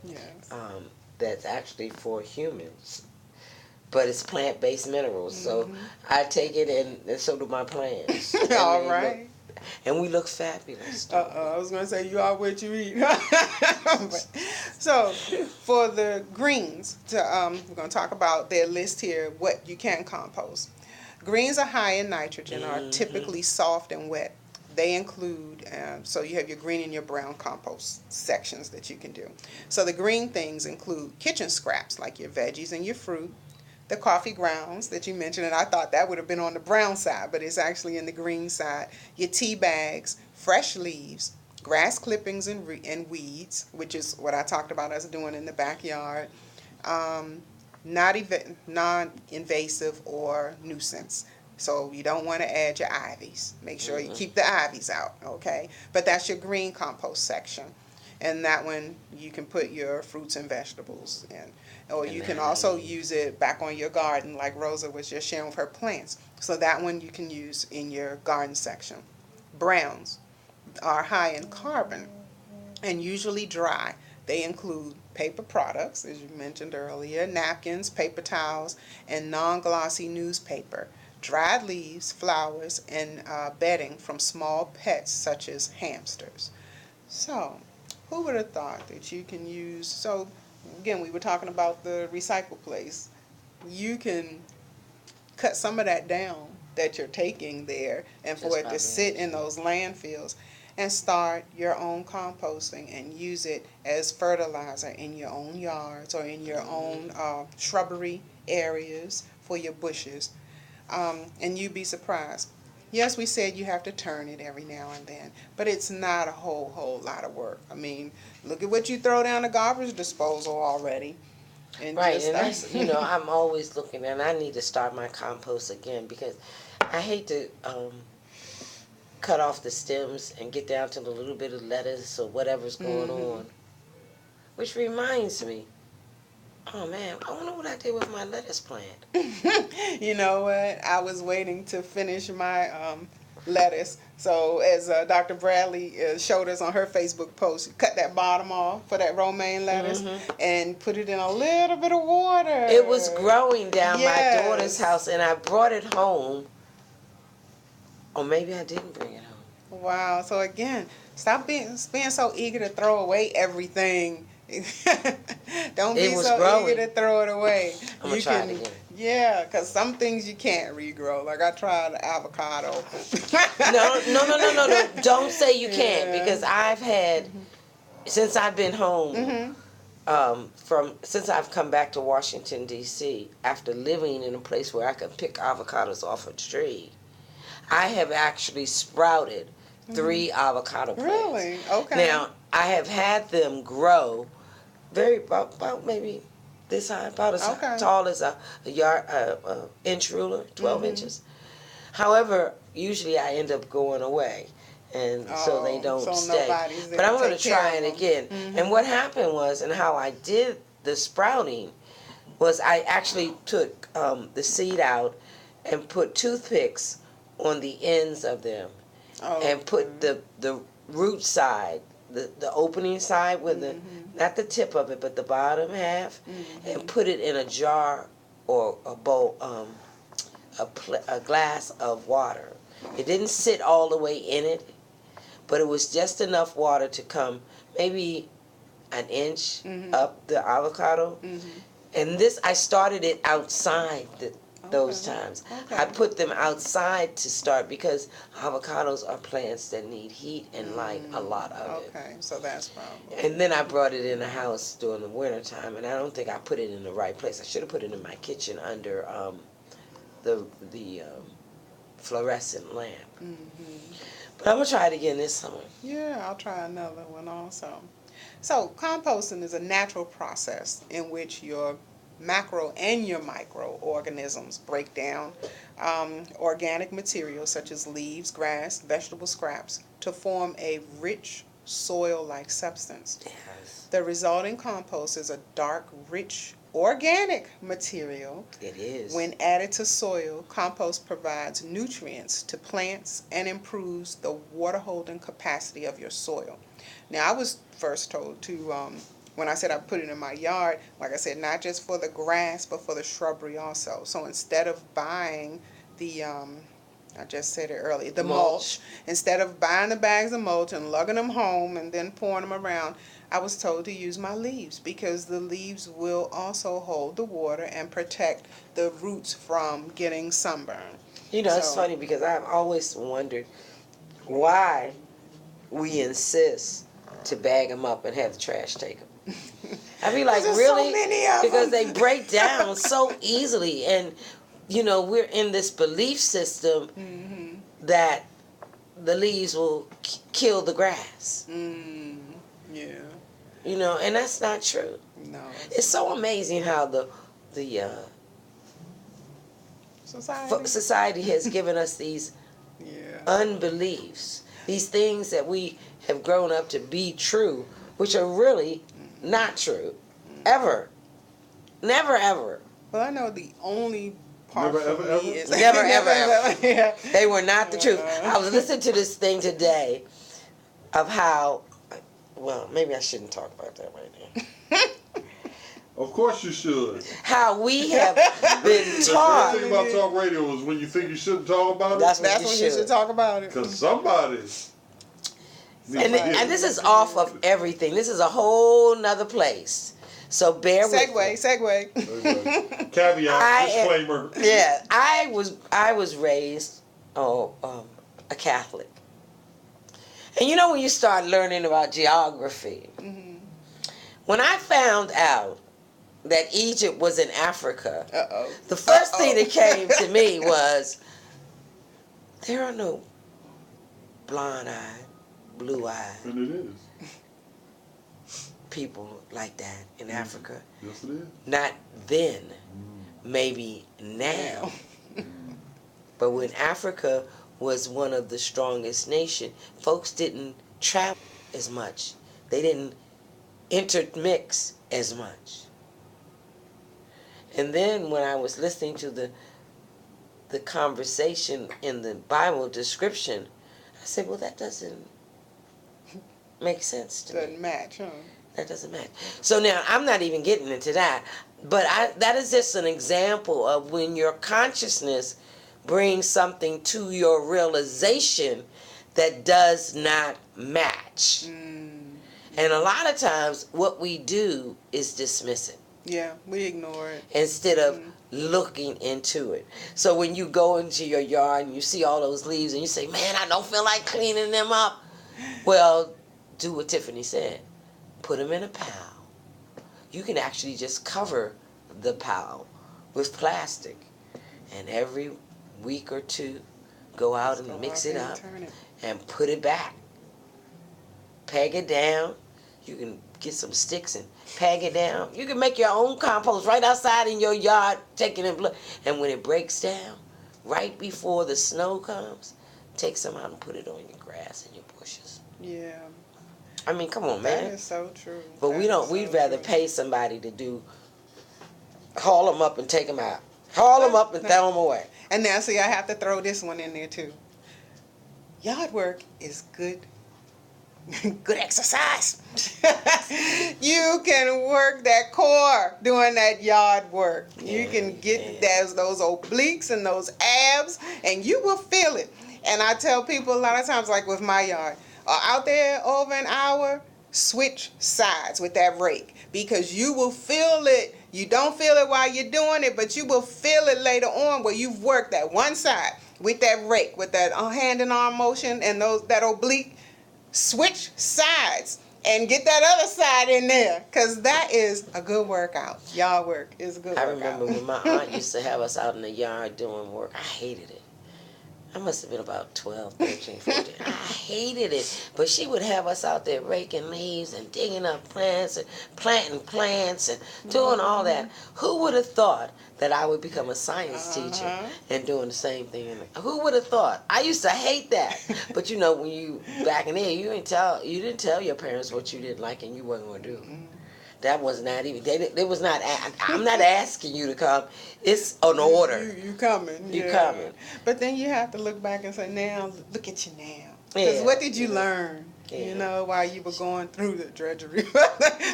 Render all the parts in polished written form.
Yes. That's actually for humans, but it's plant-based minerals. So Mm-hmm. I take it, and so do my plants, and All they look, right. and we look fabulous, don't we? I was going to say, you are what you eat. So, for the greens, we're going to talk about their list here, what you can compost. Greens are high in nitrogen, are Hmm. typically soft and wet. They include, so you have your green and your brown compost sections that you can do. So the green things include kitchen scraps like your veggies and your fruit, the coffee grounds that you mentioned, and I thought that would have been on the brown side, but it's actually in the green side. Your tea bags, fresh leaves, grass clippings and weeds, which is what I talked about us doing in the backyard. Um, non-invasive or nuisance. So you don't want to add your ivies. Make sure you Hmm. keep the ivies out, okay? But that's your green compost section. And that one you can put your fruits and vegetables in. Or And you the can also honey. use it back on your garden like Rosa was just sharing with her plants. So that one you can use in your garden section. Browns are high in carbon and usually dry. They include paper products, as you mentioned earlier, napkins, paper towels, and non glossy newspaper, dried leaves, flowers, and bedding from small pets such as hamsters. So, who would have thought that you can use? So, again, we were talking about the recycle place. You can cut some of that down that you're taking there and for Just it by to sit in mixing. those landfills and start your own composting and use it as fertilizer in your own yards or in your own Hmm. shrubbery areas for your bushes. And you'd be surprised. Yes, we said you have to turn it every now and then, but it's not a whole lot of work. I mean, look at what you throw down the garbage disposal already, and Right, just and that's, I'm always looking, and I need to start my compost again because I hate to cut off the stems and get down to the little bit of lettuce or whatever's going hmm on. Which reminds me, oh man, I wonder what I did with my lettuce plant. You know what? I was waiting to finish my lettuce. So, as Dr. Bradley showed us on her Facebook post, cut that bottom off for that romaine lettuce Hmm. and put it in a little bit of It was water. growing down my daughter's Yes. house, and I brought it home, or maybe I didn't bring it home. Wow. So again, stop being so eager to throw away everything. Don't It be was so eager growing. to throw it away. I'm gonna You try it can, again. yeah, because some things you can't regrow. Like I tried avocado. No, no, no, no, no, no. Don't say you can't Yeah. because I've had since I've been home. Mhm. From since I've come back to Washington D.C. after living in a place where I can pick avocados off a tree, I have actually sprouted Mhm. 3 avocado plants. Really? Okay. Now I have had them grow very about maybe this high, about as Okay. tall as a yard inch ruler, 12 Mhm. inches. However, usually I end up going away, and so they Oh, don't so stay. nobody's there But to I'm going to take care try of it them. again. And Mhm. what happened was, and how I did the sprouting, was I actually took the seed out and put toothpicks on the ends of them and put Okay. the root side, the opening side with the, Mhm. not the tip of it, but the bottom half, and Mhm. put it in a jar or a bowl, a glass of water. It didn't sit all the way in it, but it was just enough water to come maybe an inch Mhm. up the avocado. Mhm. And this, I started it outside those Okay. times. I Okay. put them outside to start because avocados are plants that need heat and light, a lot of it. Okay. So that's probably. And then I brought it in the house during the winter time, and I don't think I put it in the right place. I should have put it in my kitchen under the fluorescent lamp. Mhm. But I'm gonna try it again this summer. Yeah, I'll try another one also. So, composting is a natural process in which your macro and your microorganisms break down organic materials such as leaves, grass, vegetable scraps to form a rich soil like substance. Yes, The resulting compost is a dark, rich, organic material. it is. When added to soil, compost provides nutrients to plants and improves the water holding capacity of your soil. Now, I was first told to When I said I put it in my yard, like I said, not just for the grass, but for the shrubbery also. So instead of buying the, I just said it earlier, the mulch. Instead of buying the bags of mulch and lugging them home and then pouring them around, I was told to use my leaves, because the leaves will also hold the water and protect the roots from getting sunburned. You know, it's funny because I've always wondered why we insist to bag them up and have the trash take them. I mean, like, really? So many of because them. they break down so easily. And, you know, we're in this belief system that the leaves will kill the grass. Yeah. You know, and that's not true. No. It's so amazing how the society has given us these unbeliefs, these things that we have grown up to be true, which are really not true, ever, never ever. Well, I know the only part Never, for ever, me ever? is Never, ever, ever. Yeah. They were not the truth. I was listening to this thing today of how, well, maybe I shouldn't talk about that right now. Of course you should. How we have been The taught. great thing about talk radio is when you think you shouldn't talk about it, That's That's when you should talk about it. because somebody. And this is off of everything. This is a whole nother place. So bear with me. Segue. Caveat, disclaimer. Yeah, I was raised a Catholic. And you know when you start learning about geography, when I found out that Egypt was in Africa, the first thing that came to me was, there are no blonde-eyed, blue-eyed And it is. people like that in Africa. Yes, it is. Not then, maybe now. But when Africa was one of the strongest nations, folks didn't travel as much. They didn't intermix as much. And then when I was listening to the conversation in the Bible description, I said, well, that doesn't make sense to me. Doesn't match, huh? That doesn't match. So now, I'm not even getting into that, but that is just an example of when your consciousness brings something to your realization that does not match. And a lot of times, what we do is dismiss it. Yeah, we ignore it. Instead of looking into it. So when you go into your yard and you see all those leaves and you say, man, I don't feel like cleaning them up. Well, do what Tiffany said. Put them in a pile. You can actually just cover the pile with plastic. And every week or two, go out and mix it up and put it back. Peg it down. You can get some sticks and peg it down. You can make your own compost right outside in your yard, taking it. And when it breaks down, right before the snow comes, take some out and put it on your grass and your bushes. Yeah. I mean, come on, man. That is so true. But we'd rather pay somebody to haul them up and take them out. Haul them up and throw them away. And now, see, I have to throw this one in there, too. Yard work is good exercise. You can work that core doing that yard work. You can get those obliques and those abs, and you will feel it. And I tell people a lot of times, like with my yard, out there over an hour, switch sides with that rake, because you will feel it. You don't feel it while you're doing it, but you will feel it later on where you've worked that one side with that rake, with that hand and arm motion and that oblique. Switch sides and get that other side in there, because that is a good workout. Yard work is a good workout. I remember when my aunt used to have us out in the yard doing work. I hated it. I must have been about 12, 13, 14. I hated it. But she would have us out there raking leaves and digging up plants and planting plants and doing all that. Who would have thought that I would become a science teacher and doing the same thing? Who would have thought? I used to hate that. But you know, when you back in there, you didn't tell your parents what you didn't like and you wasn't going to do. That was not even. It was not. I'm not asking you to come. It's an order. You coming? You coming? But then you have to look back and say, now look at you now. Because what did you learn? You know, while you were going through the drudgery,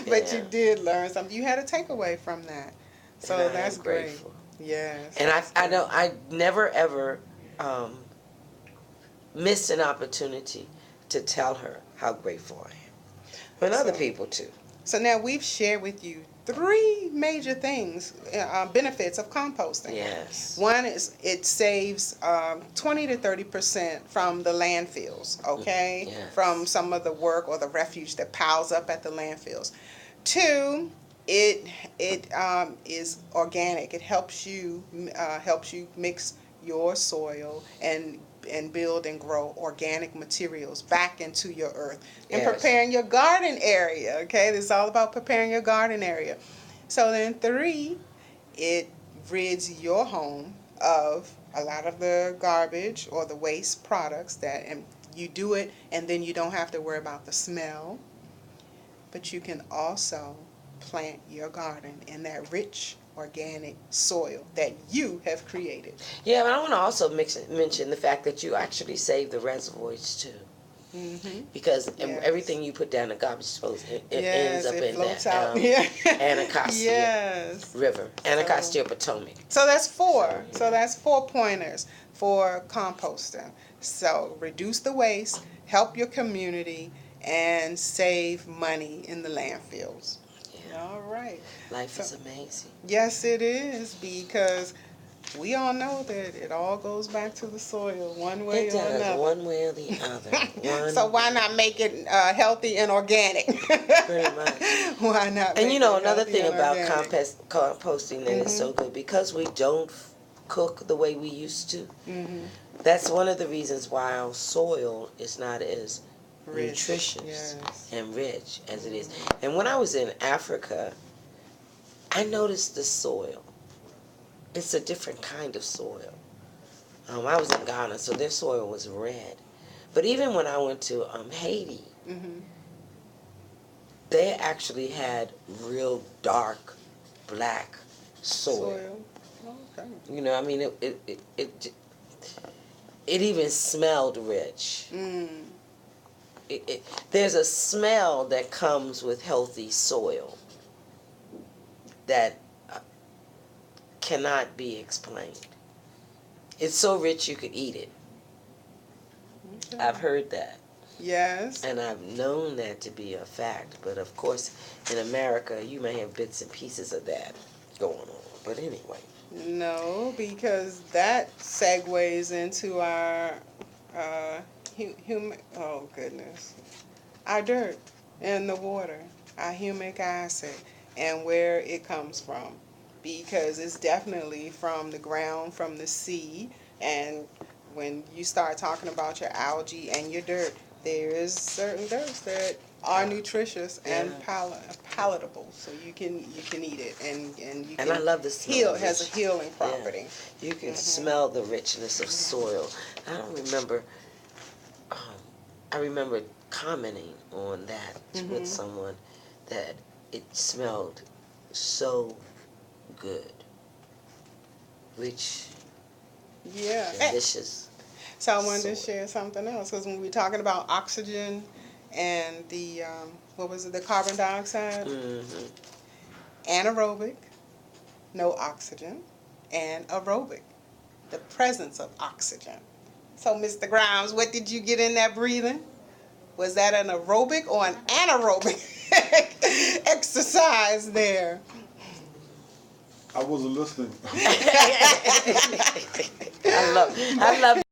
but you did learn something. You had a takeaway from that, so that's great. Grateful. Yes. And I never ever missed an opportunity to tell her how grateful I am, and other people too. So now we've shared with you 3 major things, benefits of composting. Yes. One is it saves 20 to 30% from the landfills, okay? Yes. From some of the work or the refuge that piles up at the landfills. 2, it is organic. It helps you mix your soil and build and grow organic materials back into your earth and preparing your garden area. Okay, this is all about preparing your garden area. So then 3, it rids your home of a lot of the garbage or the waste products and you do it, and then you don't have to worry about the smell. But you can also plant your garden in that rich organic soil that you have created. Yeah, but I want to also mention the fact that you actually save the reservoirs too. Mm-hmm. Because everything you put down the garbage disposal, it ends up in that Anacostia River, Anacostia Potomac. So that's 4. So that's 4 pointers for composting. So reduce the waste, help your community, and save money in the landfills. All right. Life is amazing. Yes, it is, because we all know that it all goes back to the soil one way or another. One way or the other. So why not make it healthy and organic? Pretty much. Why not? And another thing about composting that is so good, because we don't cook the way we used to. Mm-hmm. That's one of the reasons why our soil is not as nutritious and rich as it is. And when I was in Africa, I noticed the soil. It's a different kind of soil. I was in Ghana, so their soil was red. But even when I went to Haiti, they actually had real dark black soil. Okay. You know, I mean, it even smelled rich. There's a smell that comes with healthy soil that cannot be explained. It's so rich you could eat it. Okay. I've heard that. Yes. And I've known that to be a fact. But of course, in America, you may have bits and pieces of that going on. But anyway. No, because that segues into our oh goodness, our dirt and the water, our humic acid, and where it comes from, because it's definitely from the ground, from the sea. And when you start talking about your algae and your dirt, there is certain dirts that are nutritious and palatable, so you can eat it, and you can, and I love the smell. It has a healing property. You can smell the richness of soil. I don't remember. I remember commenting on that with someone, that it smelled so good, rich, delicious. So I wanted to share something else, because when we're talking about oxygen and the the carbon dioxide, anaerobic, no oxygen, and aerobic, the presence of oxygen. So, Mr. Grimes, what did you get in that breathing? Was that an aerobic or an anaerobic exercise there? I wasn't listening. I love